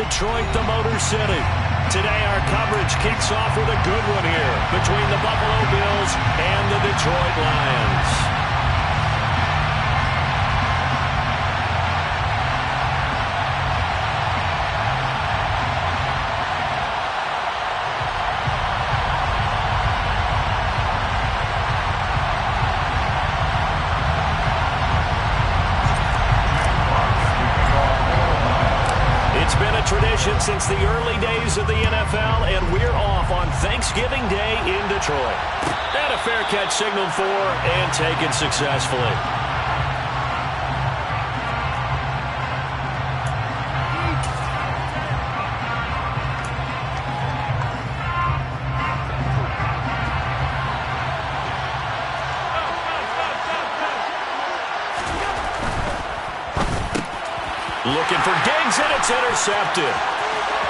Detroit, the Motor City. Today our coverage kicks off with a good one here between the Buffalo Bills and the Detroit Lions. Tradition since the early days of the NFL, and we're off on Thanksgiving Day in Detroit. And a fair catch signaled for and taken successfully. Looking for Diggs, and it's intercepted.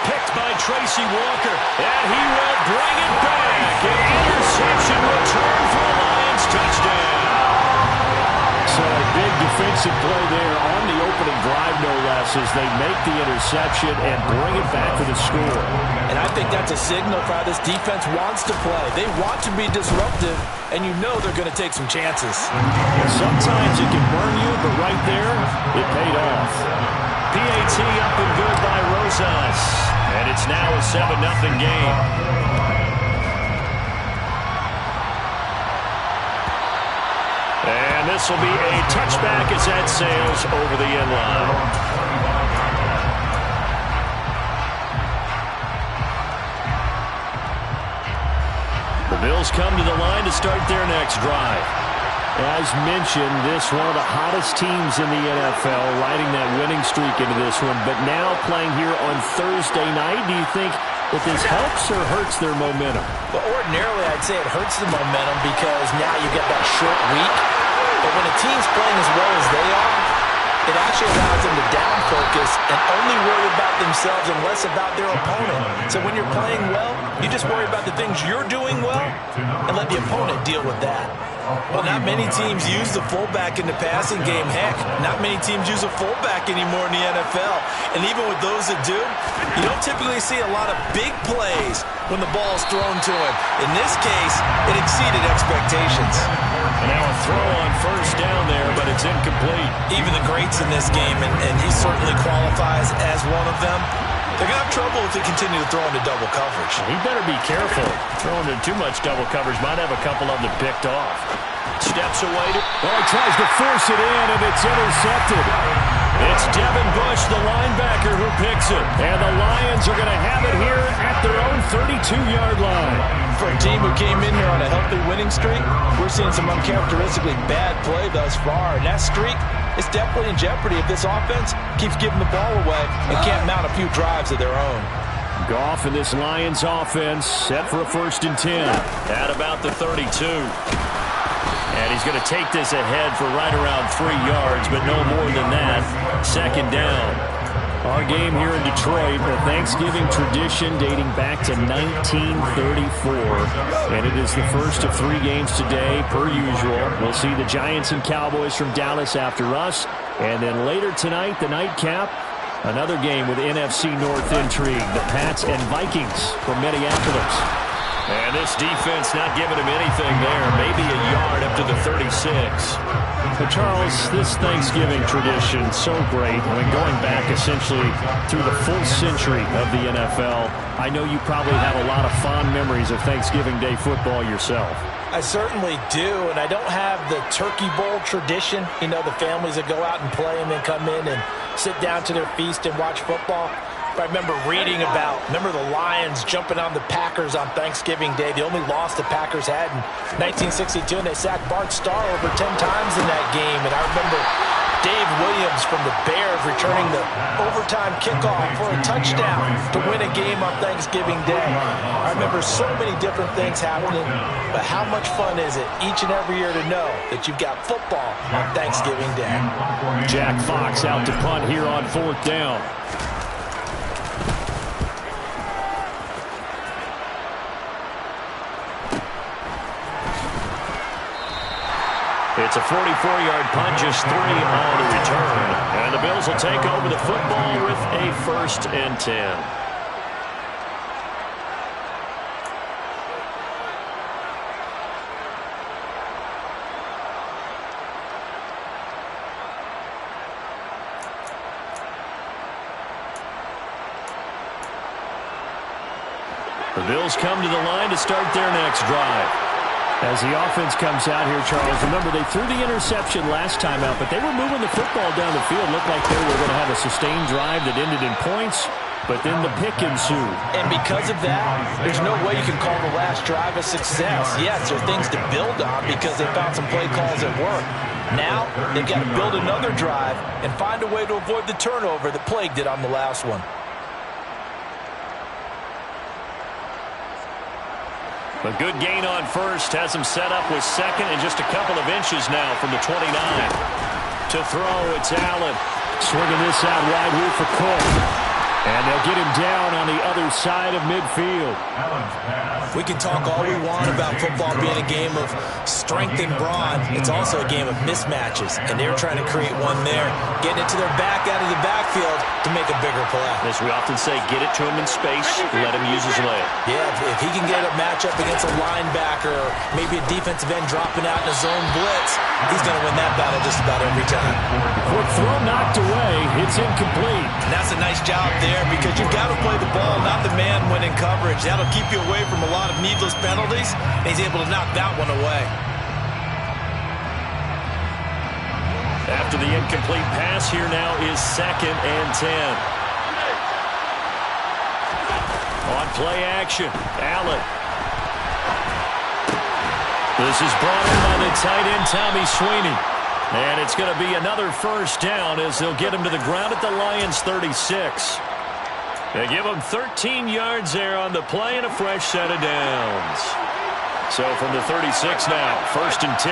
Picked by Tracy Walker, and he will bring it back. An interception return for a Lions touchdown. So a big defensive play there on the opening drive, no less, as they make the interception and bring it back for the score. And I think that's a signal for how this defense wants to play. They want to be disruptive, and you know they're going to take some chances. Sometimes it can burn you, but right there, it paid off. PAT up and good by Rosas. And it's now a 7-0 game. And this will be a touchback as that sails over the end line. The Bills come to the line to start their next drive. As mentioned, this one of the hottest teams in the NFL, riding that winning streak into this one, but now playing here on Thursday night. Do you think that this helps or hurts their momentum? Well, ordinarily, I'd say it hurts the momentum because now you get that short week. But when a team's playing as well as they are, it actually allows them to down focus and only worry about themselves and less about their opponent. So when you're playing well, you just worry about the things you're doing well and let the opponent deal with that. Well, not many teams use the fullback in the passing game. Heck, not many teams use a fullback anymore in the NFL. And even with those that do, you don't typically see a lot of big plays when the ball's thrown to him. In this case, it exceeded expectations. And now a throw on first down there, but it's incomplete. Even the greats in this game, and he certainly qualifies as one of them, they're going to have trouble if they continue to throw into double coverage. He better be careful. Throwing into too much double coverage might have a couple of them picked off. Steps away. Well, he tries to force it in, and it's intercepted. It's Devin Bush, the linebacker, who picks it. And the Lions are going to have it here at their own 32-yard line. For a team who came in here on a healthy winning streak, we're seeing some uncharacteristically bad play thus far. And that streak is definitely in jeopardy if this offense keeps giving the ball away and can't mount a few drives of their own. Goff in this Lions offense set for a 1st and 10. At about the 32. And he's going to take this ahead for right around 3 yards, but no more than that. 2nd down. Our game here in Detroit, a Thanksgiving tradition dating back to 1934. And it is the first of 3 games today, per usual. We'll see the Giants and Cowboys from Dallas after us. And then later tonight, the nightcap, another game with NFC North intrigue. The Pats and Vikings from Minneapolis. And this defense not giving him anything there. Maybe a yard up to the 36. But Charles, this Thanksgiving tradition, so great. I mean, going back essentially through the full century of the NFL, I know you probably have a lot of fond memories of Thanksgiving Day football yourself. I certainly do, and I don't have the Turkey Bowl tradition. You know, the families that go out and play and then come in and sit down to their feast and watch football. But I remember reading about, the Lions jumping on the Packers on Thanksgiving Day. The only loss the Packers had in 1962, and they sacked Bart Starr over 10 times in that game. And I remember Dave Williams from the Bears returning the overtime kickoff for a touchdown to win a game on Thanksgiving Day. I remember so many different things happening, but how much fun is it each and every year to know that you've got football on Thanksgiving Day? Jack Fox out to punt here on 4th down. It's a 44-yard punt, just 3 on the return. And the Bills will take over the football with a 1st and 10. The Bills come to the line to start their next drive. As the offense comes out here, Charles, remember they threw the interception last time out, but they were moving the football down the field. Looked like they were going to have a sustained drive that ended in points, but then the pick ensued. And because of that, there's no way you can call the last drive a success. Yes, there are things to build on because they found some play calls that work. Now, they've got to build another drive and find a way to avoid the turnover that plagued it on the last one. A good gain on first has him set up with 2nd and just a couple of inches now from the 29. To throw, it's Allen. Swinging this out wide here for Cook. And they'll get him down on the other side of midfield. We can talk all we want about football being a game of strength and brawn. It's also a game of mismatches, and they're trying to create one there, getting it to their back out of the backfield to make a bigger play. As we often say, get it to him in space, let him use his leg. Yeah, if he can get a matchup against a linebacker or maybe a defensive end dropping out in a zone blitz, he's going to win that battle just about every time. Quick throw knocked away. It's incomplete. And that's a nice job there because you've got to play the ball, not the man when in coverage. That'll keep you away from a lot of needless penalties, and he's able to knock that one away. After the incomplete pass, here now is 2nd and 10. On play action, Allen. This is brought in by the tight end, Tommy Sweeney. And it's going to be another 1st down as they'll get him to the ground at the Lions' 36. They give him 13 yards there on the play and a fresh set of downs. So from the 36 now, 1st and 10.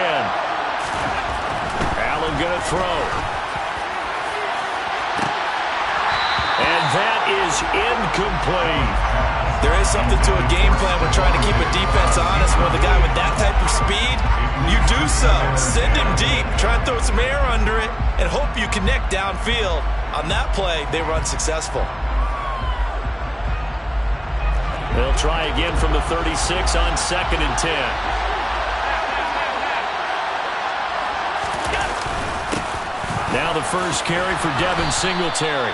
Allen going to throw. And that is incomplete. There is something to a game plan with trying to keep a defense honest. With a guy with that type of speed, you do so. Send him deep. Try and throw some air under it and hope you connect downfield. On that play, they were unsuccessful. They'll try again from the 36 on 2nd and 10. Now the first carry for Devin Singletary.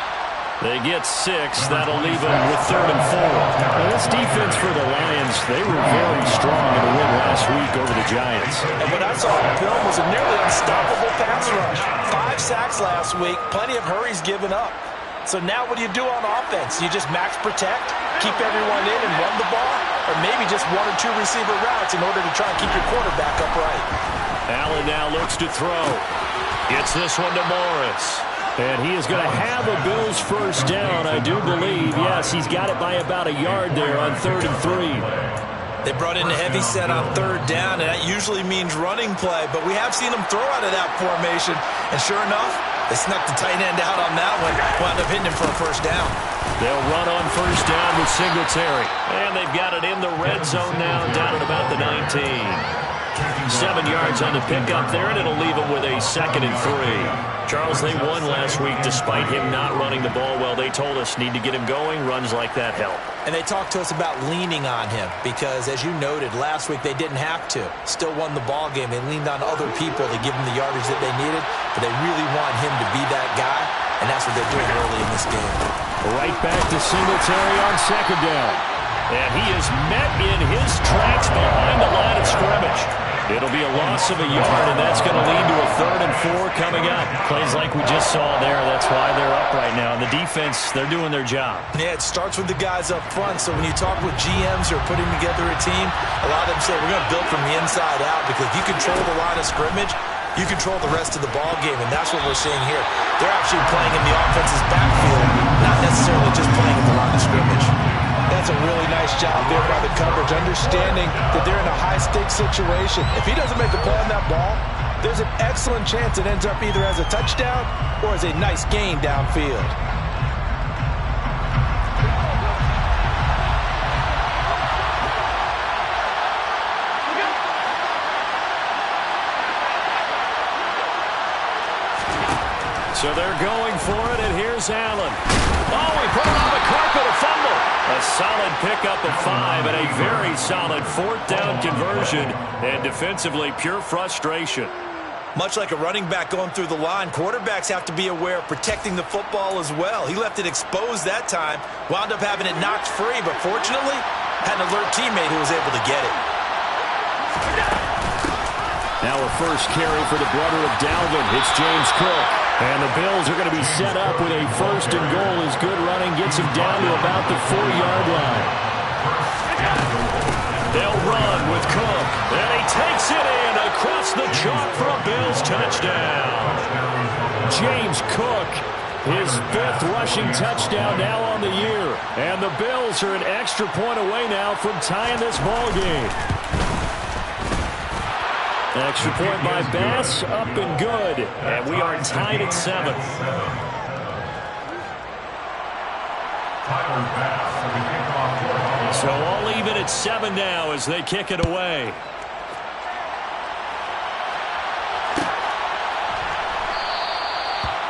They get 6. That'll leave them with 3rd and 4. Now this defense for the Lions, they were very strong in the win last week over the Giants. And what I saw on film was a nearly unstoppable pass rush. 5 sacks last week, plenty of hurries given up. So now what do you do on offense? You just max protect, keep everyone in and run the ball, or maybe just 1 or 2 receiver routes in order to try and keep your quarterback upright. Allen now looks to throw. Gets this one to Morris. And he is going to have a Bills 1st down, I do believe. Yes, he's got it by about a yard there on 3rd and 3. They brought in a heavy set on 3rd down, and that usually means running play, but we have seen them throw out of that formation. And sure enough, they snuck the tight end out on that one, wound up hitting him for a 1st down. They'll run on 1st down with Singletary. And they've got it in the red zone now, down at about the 19. 7 yards on the pickup there, and it'll leave them with a 2nd and 3. Charles, they won last week despite him not running the ball well. They told us need to get him going. Runs like that help. And they talked to us about leaning on him because, as you noted, last week they didn't have to. Still won the ball game. They leaned on other people to give them the yardage that they needed, but they really want him to be that guy, and that's what they're doing early in this game. Right back to Singletary on 2nd down. And he is met in his tracks behind the line of scrimmage. It'll be a loss of a yard, and that's going to lead to a 3rd and 4 coming up. Plays like we just saw there. That's why they're up right now. And the defense, they're doing their job. Yeah, it starts with the guys up front. So when you talk with GMs who are putting together a team, a lot of them say we're going to build from the inside out because if you control the line of scrimmage, you control the rest of the ball game, and that's what we're seeing here. They're actually playing in the offense's backfield, not necessarily just playing at the line of scrimmage. That's a really nice job there by the coverage, understanding that they're in a high-stakes situation. If he doesn't make a play on that ball, there's an excellent chance it ends up either as a touchdown or as a nice gain downfield. So they're going for it, and here's Allen. Oh, he put it on the carpet, a fumble. A solid pickup of 5 and a very solid 4th down conversion. And defensively, pure frustration. Much like a running back going through the line, quarterbacks have to be aware of protecting the football as well. He left it exposed that time, wound up having it knocked free, but fortunately, had an alert teammate who was able to get it. Now a first carry for the brother of Dalvin. It's James Cook. And the Bills are going to be set up with a 1st and goal as good running gets him down to about the 4-yard line. They'll run with Cook. And he takes it in across the chalk for a Bills touchdown. James Cook, his 5th rushing touchdown now on the year. And the Bills are an extra point away now from tying this ball game. Extra point by Bass, up and good. And we are tied at 7. So all even at 7 now as they kick it away.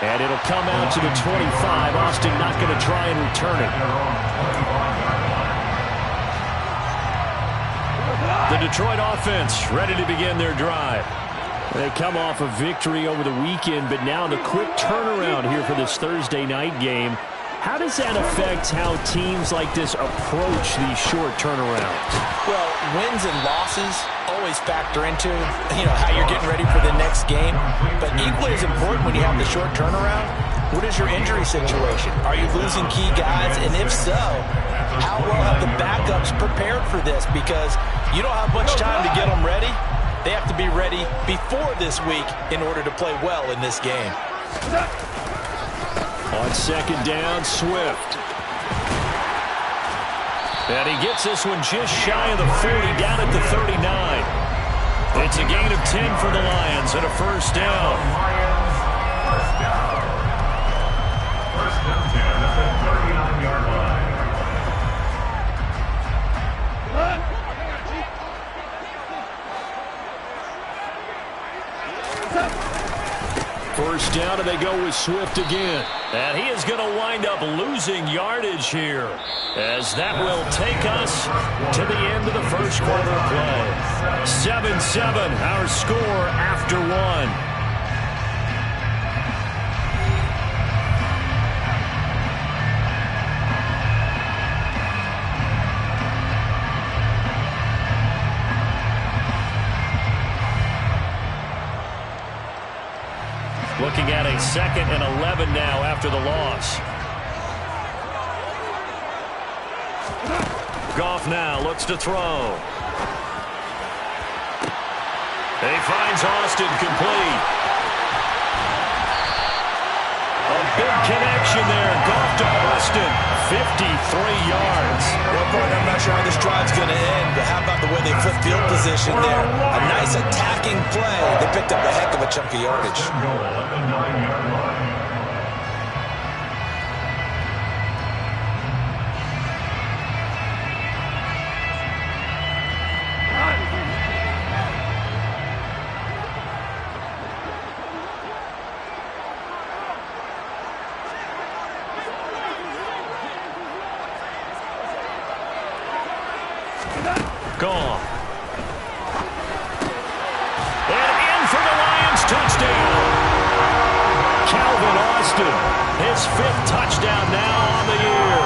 And it'll come out to the 25. Austin not going to try and return it. The Detroit offense ready to begin their drive. They come off a victory over the weekend, but now the quick turnaround here for this Thursday night game. How does that affect how teams like this approach these short turnarounds? Well, wins and losses always factor into, how you're getting ready for the next game. But equally as important when you have the short turnaround, what is your injury situation? Are you losing key guys? And if so, how well have the backups prepared for this? Because you don't have much time to get them ready. They have to be ready before this week in order to play well in this game. On 2nd down, Swift. And he gets this one just shy of the 40, down at the 39. It's a gain of 10 for the Lions and a 1st down. First down, and they go with Swift again. And he is going to wind up losing yardage here, as that will take us to the end of the first quarter play. 7-7, our score after 1. Looking at a 2nd and 11 now after the loss. Goff now looks to throw. He finds Austin complete. A big connection there. Goff to Austin. 53 yards. Well, partner, I'm not sure how this drive's going to end, but how about the way they flip field position there? A nice attacking play. They picked up a heck of a chunk of yardage. Gone. And in for the Lions touchdown. Calvin Austin, his 5th touchdown now on the year.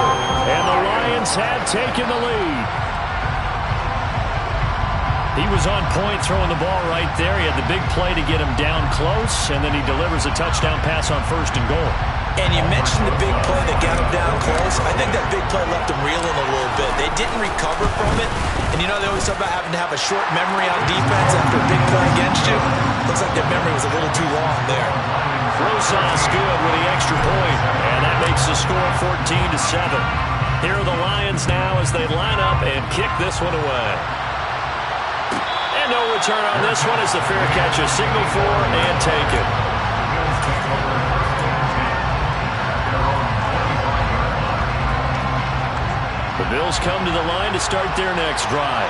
And the Lions have taken the lead. He was on point throwing the ball right there. He had the big play to get him down close, and then he delivers a touchdown pass on 1st and goal. And you mentioned the big play that got him down close. I think that big play left him reeling a little bit. They didn't recover from it. And they always talk about having to have a short memory on defense after a big play against you. Looks like their memory was a little too long there. Rosas good with the extra point, and that makes the score 14-7. Here are the Lions now as they line up and kick this one away. And no return on this one as the fair catch is signaled for and taken. The Bills come to the line to start their next drive.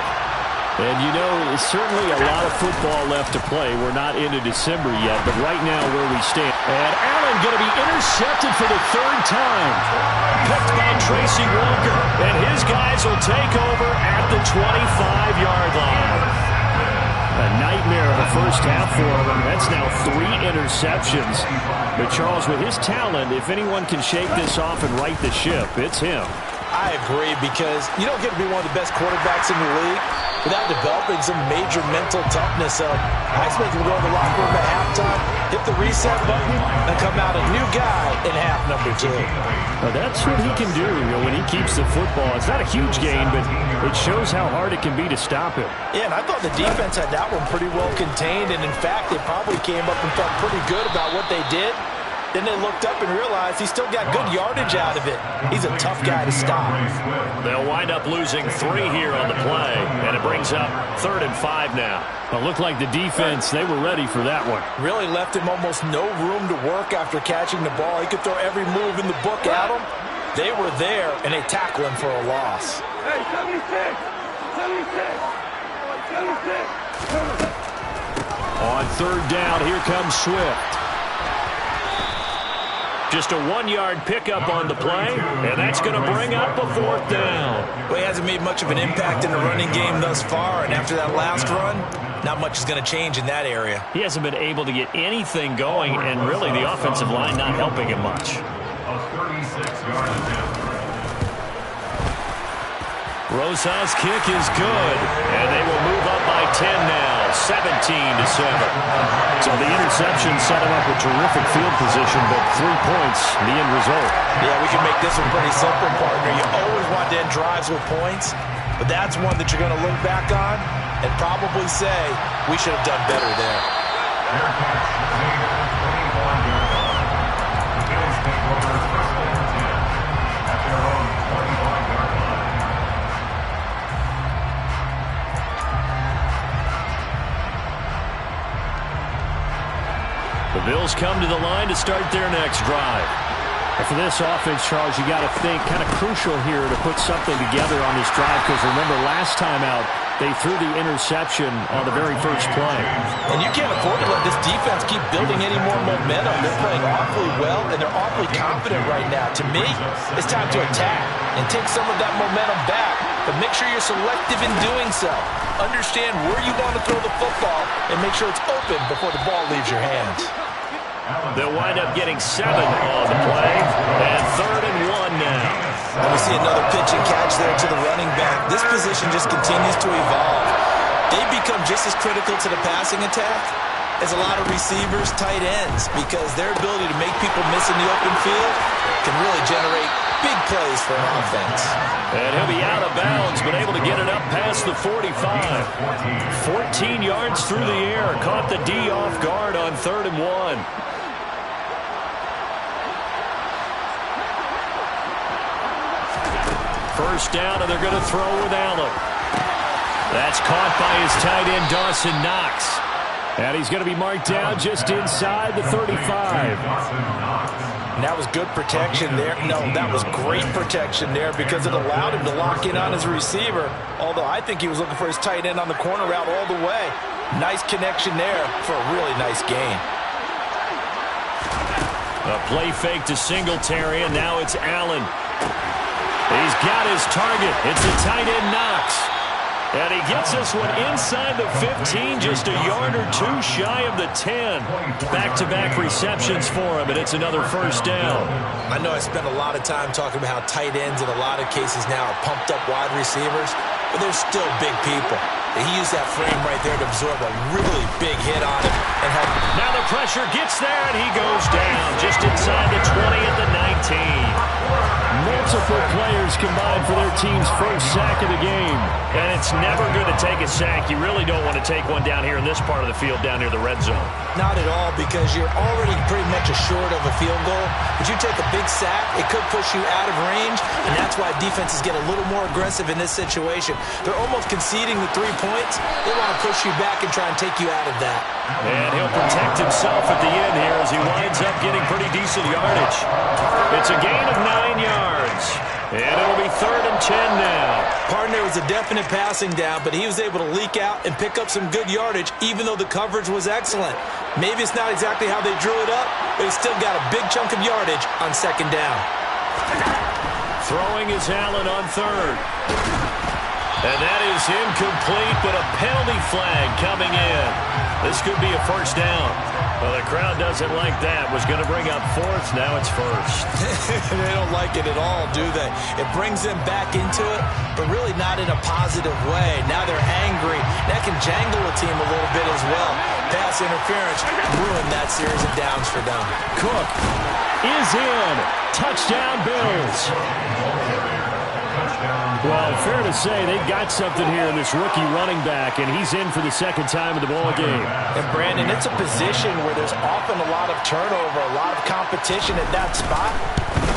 And certainly a lot of football left to play. We're not into December yet, but right now where we stand. And Allen going to be intercepted for the third time. Picked by Tracy Walker. And his guys will take over at the 25-yard line. A nightmare of a first half for him. That's now 3 interceptions. But Charles, with his talent, if anyone can shake this off and right the ship, it's him. I agree, because you don't get to be one of the best quarterbacks in the league without developing some major mental toughness. So I expect him to go to the locker room at halftime, hit the reset button, and come out a new guy in half number 2. Well, that's what he can do, when he keeps the football. It's not a huge gain, but it shows how hard it can be to stop him. Yeah, and I thought the defense had that one pretty well contained, and in fact, they probably came up and felt pretty good about what they did. Then they looked up and realized he still got good yardage out of it. He's a tough guy to stop. They'll wind up losing 3 here on the play, and it brings up 3rd and 5 now. It looked like the defense, they were ready for that one. Really left him almost no room to work after catching the ball. He could throw every move in the book at him. They were there, and they tackle him for a loss. Hey, 76! 76! On 3rd down, here comes Swift. Just a 1-yard pickup on the play, and that's going to bring up a 4th down. Well, he hasn't made much of an impact in the running game thus far, and after that last run, not much is going to change in that area. He hasn't been able to get anything going, and really the offensive line not helping him much. Rosas' kick is good, and they will move up by 10 now, 17-7. So the interception set him up a terrific field position, but 3 points, the end result. Yeah, we can make this one pretty simple, partner. You always want to end drives with points, but that's one that you're going to look back on and probably say, we should have done better there. The Bills come to the line to start their next drive. And for this offense, Charles, you got to think kind of crucial here to put something together on this drive, because remember last time out, they threw the interception on the very first play. And you can't afford to let this defense keep building any more momentum. They're playing awfully well, and they're awfully confident right now. To me, it's time to attack and take some of that momentum back, but make sure you're selective in doing so. Understand where you want to throw the football and make sure it's open before the ball leaves your hands. They'll wind up getting 7 on the play, and 3rd and 1 now. And we see another pitch and catch there to the running back. This position just continues to evolve. They become just as critical to the passing attack as a lot of receivers, tight ends, because their ability to make people miss in the open field can really generate big plays for an offense. And he'll be out of bounds, but able to get it up past the 45. 14 yards through the air. Caught the D off guard on 3rd and 1. First down, and they're going to throw with Allen. That's caught by his tight end, Dawson Knox. And he's going to be marked down just inside the 35. And that was good protection there. No, that was great protection there because it allowed him to lock in on his receiver. Although I think he was looking for his tight end on the corner route all the way. Nice connection there for a really nice gain. A play fake to Singletary, and now it's Allen. He's got his target. It's a tight end Knox. And he gets this one inside the 15, just a yard or 2 shy of the 10. Back-to-back receptions for him, and it's another first down. I know I spent a lot of time talking about how tight ends in a lot of cases now are pumped-up wide receivers, but they're still big people. He used that frame right there to absorb a really big hit on him. And help. Now the pressure gets there, and he goes down just inside the 20 at the 19. Multiple players combined for their team's first sack of the game. And it's never good to take a sack. You really don't want to take one down here in this part of the field, down near the red zone. Not at all, because you're already pretty much assured of a field goal. But you take a big sack, it could push you out of range, and that's why defenses get a little more aggressive in this situation. They're almost conceding the 3 points. They want to push you back and try and take you out of that. And he'll protect himself at the end here as he winds up getting pretty decent yardage. It's a gain of 9 yards. And it'll be 3rd and 10 now. Pardon, there was a definite passing down, but he was able to leak out and pick up some good yardage, even though the coverage was excellent. Maybe it's not exactly how they drew it up, but he still got a big chunk of yardage on second down. Throwing is Allen on third. And that is incomplete, but a penalty flag coming in. This could be a first down. Well, the crowd doesn't like that. Was going to bring up fourth. Now it's first. They don't like it at all, do they? It brings them back into it, but really not in a positive way. Now they're angry. That can jangle a team a little bit as well. Pass interference ruined that series of downs for them. Cook is in. Touchdown, Bills. Well, fair to say they've got something here in this rookie running back, and he's in for the second time in the ball game. And, Brandon, it's a position where there's often a lot of turnover, a lot of competition at that spot.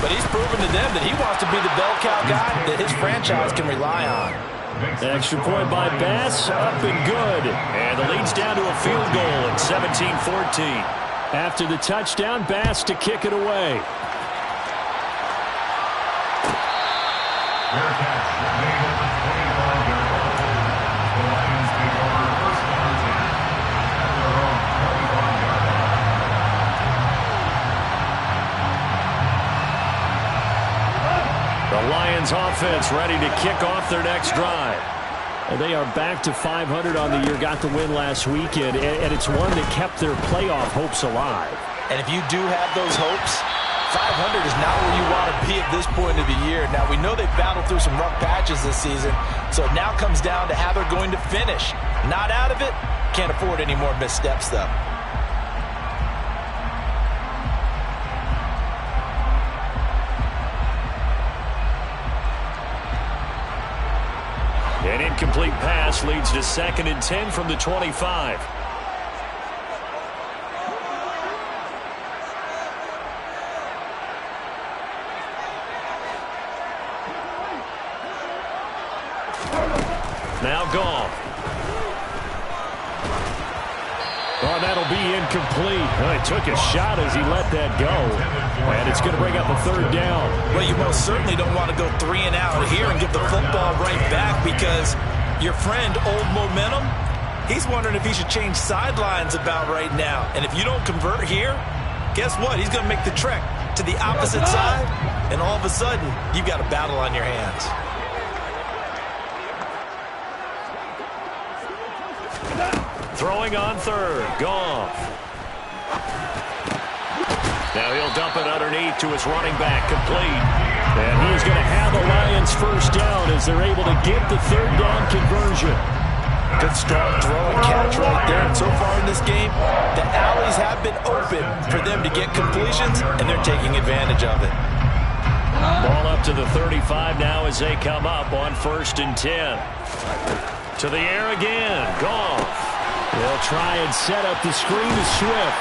But he's proven to them that he wants to be the bell cow guy that his franchise can rely on. Extra point by Bass, up and good. And the lead's down to a field goal at 17-14. After the touchdown, Bass to kick it away. The Lions offense ready to kick off their next drive. And they are back to 500 on the year, got the win last weekend, and it's one that kept their playoff hopes alive. And if you do have those hopes, 500 is not where you want to be at this point of the year. Now, we know they've battled through some rough patches this season, so it now comes down to how they're going to finish. Not out of it. Can't afford any more missteps, though. An incomplete pass leads to 2nd and 10 from the 25. Now Goff. Oh, that'll be incomplete. Well, he took a shot as he let that go. And it's going to bring up a third down. Well, you most certainly don't want to go 3 and out here and get the football right back, because your friend, Old Momentum, he's wondering if he should change sidelines about right now. And if you don't convert here, guess what? He's going to make the trek to the opposite side, and all of a sudden, you've got a battle on your hands. Throwing on third. Goff. Now he'll dump it underneath to his running back, complete. And he is going to have the Lions first down as they're able to get the third down conversion. Good strong throw and catch right there. And so far in this game, the alleys have been open for them to get completions, and they're taking advantage of it. Ball up to the 35 now as they come up on 1st and 10. To the air again. Goff. They'll try and set up the screen to Swift.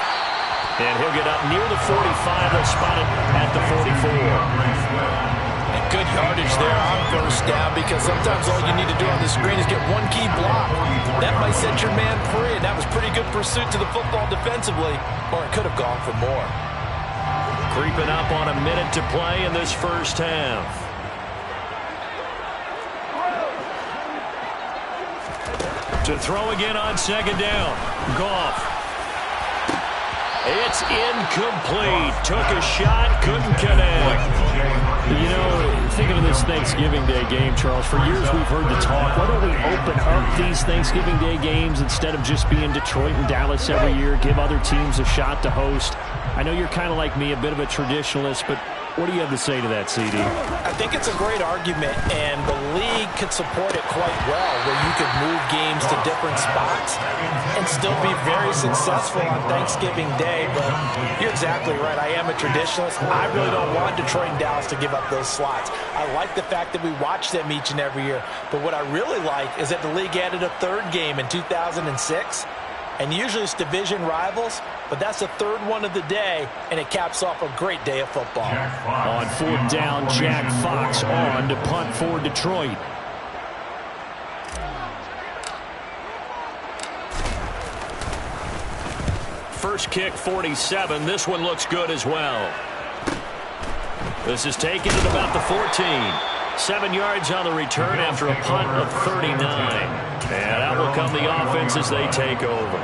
And he'll get up near the 45. They'll spot it at the 44. And good yardage there on first down, because sometimes all you need to do on the screen is get one key block. That might set your man free, and that was pretty good pursuit to the football defensively, or it could have gone for more. Creeping up on a minute to play in this first half. To throw again on 2nd down. Goff. It's incomplete. Took a shot, couldn't connect. You know, thinking of this Thanksgiving Day game, Charles, for years we've heard the talk, why don't we open up these Thanksgiving Day games instead of just being Detroit and Dallas every year, give other teams a shot to host? I know you're kind of like me, a bit of a traditionalist, but what do you have to say to that, CD? I think it's a great argument, and the league could support it quite well, where you could move games to different spots and still be very successful on Thanksgiving Day. But you're exactly right. I am a traditionalist. I really don't want Detroit and Dallas to give up those slots. I like the fact that we watch them each and every year. But what I really like is that the league added a third game in 2006. And usually it's division rivals, but that's the third one of the day, and it caps off a great day of football. On 4th down, Jack Fox on to punt for Detroit. First kick, 47. This one looks good as well. This is taken at about the 14. 7 yards on the return after a punt of 39. And out will come the offense as they take over.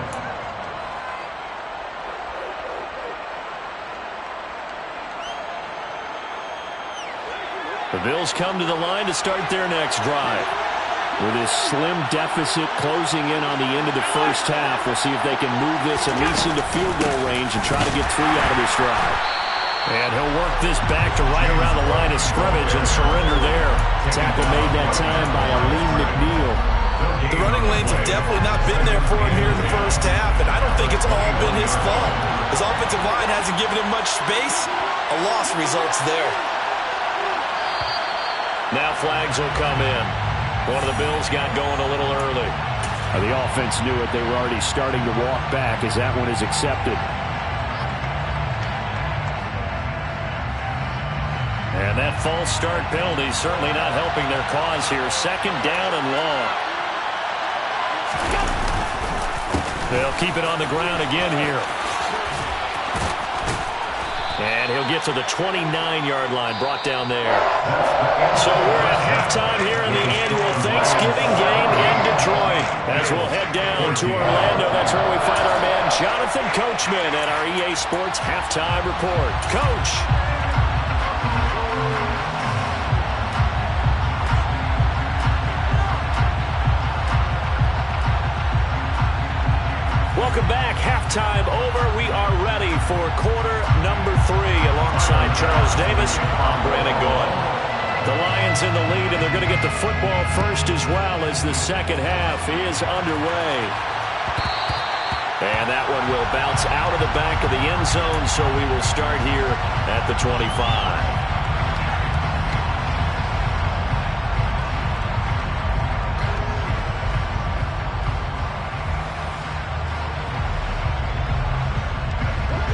The Bills come to the line to start their next drive. With this slim deficit closing in on the end of the first half, we'll see if they can move this at least into field goal range and try to get 3 out of this drive. And he'll work this back to right around the line of scrimmage and surrender there. Tackle made that time by Aleem McNeil. The running lanes have definitely not been there for him here in the first half, and I don't think it's all been his fault. His offensive line hasn't given him much space. A loss results there. Now flags will come in. One of the Bills got going a little early. The offense knew it. They were already starting to walk back as that one is accepted. And that false start penalty certainly not helping their cause here. 2nd down and long. They'll keep it on the ground again here. And he'll get to the 29-yard line, brought down there. So we're at halftime here in the annual Thanksgiving game in Detroit. As we'll head down to Orlando, that's where we find our man Jonathan Coachman at our EA Sports Halftime Report. Coach. Welcome back. Halftime over. We are ready for quarter number 3 alongside Charles Davis. I'm Brandon Gaudin. The Lions in the lead, and they're going to get the football first as well as the second half is underway. And that one will bounce out of the back of the end zone, so we will start here at the 25.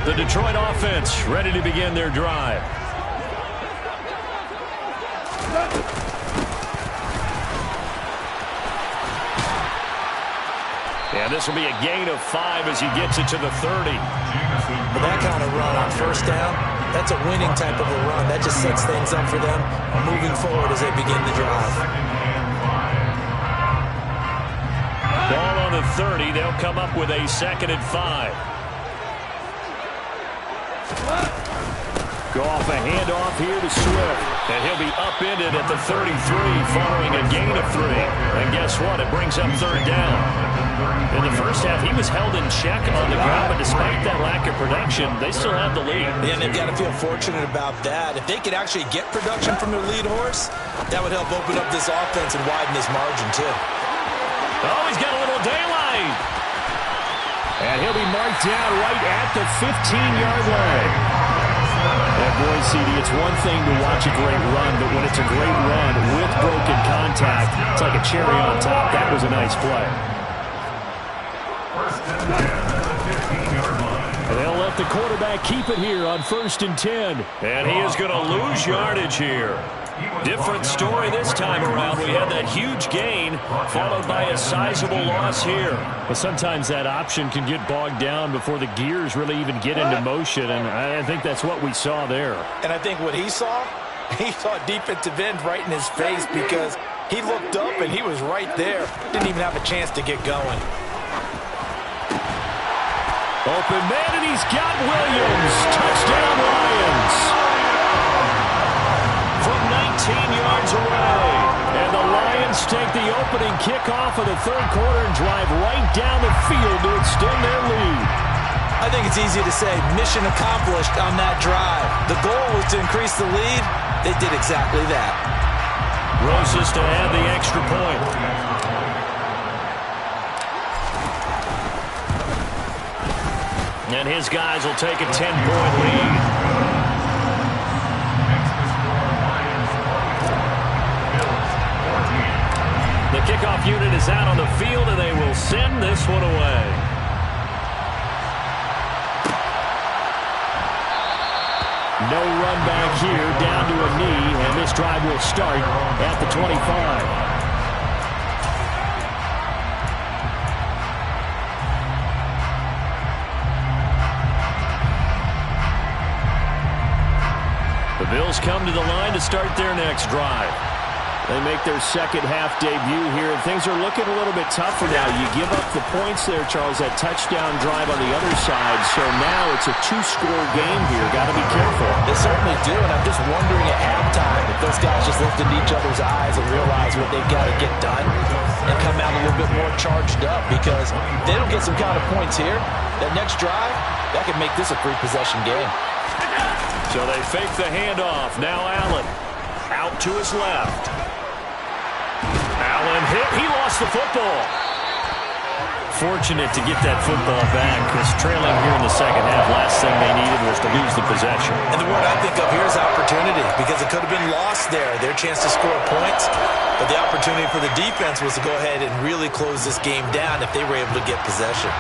The Detroit offense ready to begin their drive. And this will be a gain of 5 as he gets it to the 30. But that kind of run on first down, that's a winning type of a run. That just sets things up for them moving forward as they begin the drive. Ball on the 30. They'll come up with a 2nd and 5. Go off a handoff here to Swift. And he'll be upended at the 33 following a gain of 3. And guess what? It brings up 3rd down. In the first half, he was held in check on the ground, but despite that lack of production, they still have the lead. Yeah, and they've got to feel fortunate about that. If they could actually get production from their lead horse, that would help open up this offense and widen this margin, too. Oh, he's got a little daylight. And he'll be marked down right at the 15-yard line. And boy, CD, it's one thing to watch a great run, but when it's a great run with broken contact, it's like a cherry on top. That was a nice play. And they'll let the quarterback keep it here on 1st and 10. And he is going to lose yardage here. Different story this time around. We had that huge gain followed by a sizable loss here. But sometimes that option can get bogged down before the gears really even get into motion, and I think that's what we saw there. And I think what he saw defensive end right in his face because he looked up and he was right there. Didn't even have a chance to get going. Open man, and he's got Williams. Touchdown, Lions. From 19 yards away. And the Lions take the opening kickoff of the 3rd quarter and drive right down the field to extend their lead. I think it's easy to say mission accomplished on that drive. The goal was to increase the lead. They did exactly that. Roses to add the extra point. And his guys will take a 10-point lead. The kickoff unit is out on the field, and they will send this one away. No run back here, down to a knee, and this drive will start at the 25. The Bills come to the line to start their next drive. They make their second half debut here, and things are looking a little bit tougher now. You give up the points there, Charles, that touchdown drive on the other side. So now it's a 2-score game here. Got to be careful. They certainly do, and I'm just wondering at halftime if those guys just looked into each other's eyes and realize what they've got to get done and come out a little bit more charged up, because if they don't get some kind of points here, that next drive, that could make this a 3-possession game. So they fake the handoff. Now Allen out to his left. Allen hit. He lost the football. Fortunate to get that football back, because trailing here in the second half, last thing they needed was to lose the possession. And the word I think of here is opportunity, because it could have been lost there. Their chance to score points, but the opportunity for the defense was to go ahead and really close this game down if they were able to get possession.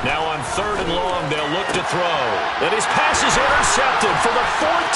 Now on 3rd and long, they'll look to throw. And his pass is intercepted for the 4th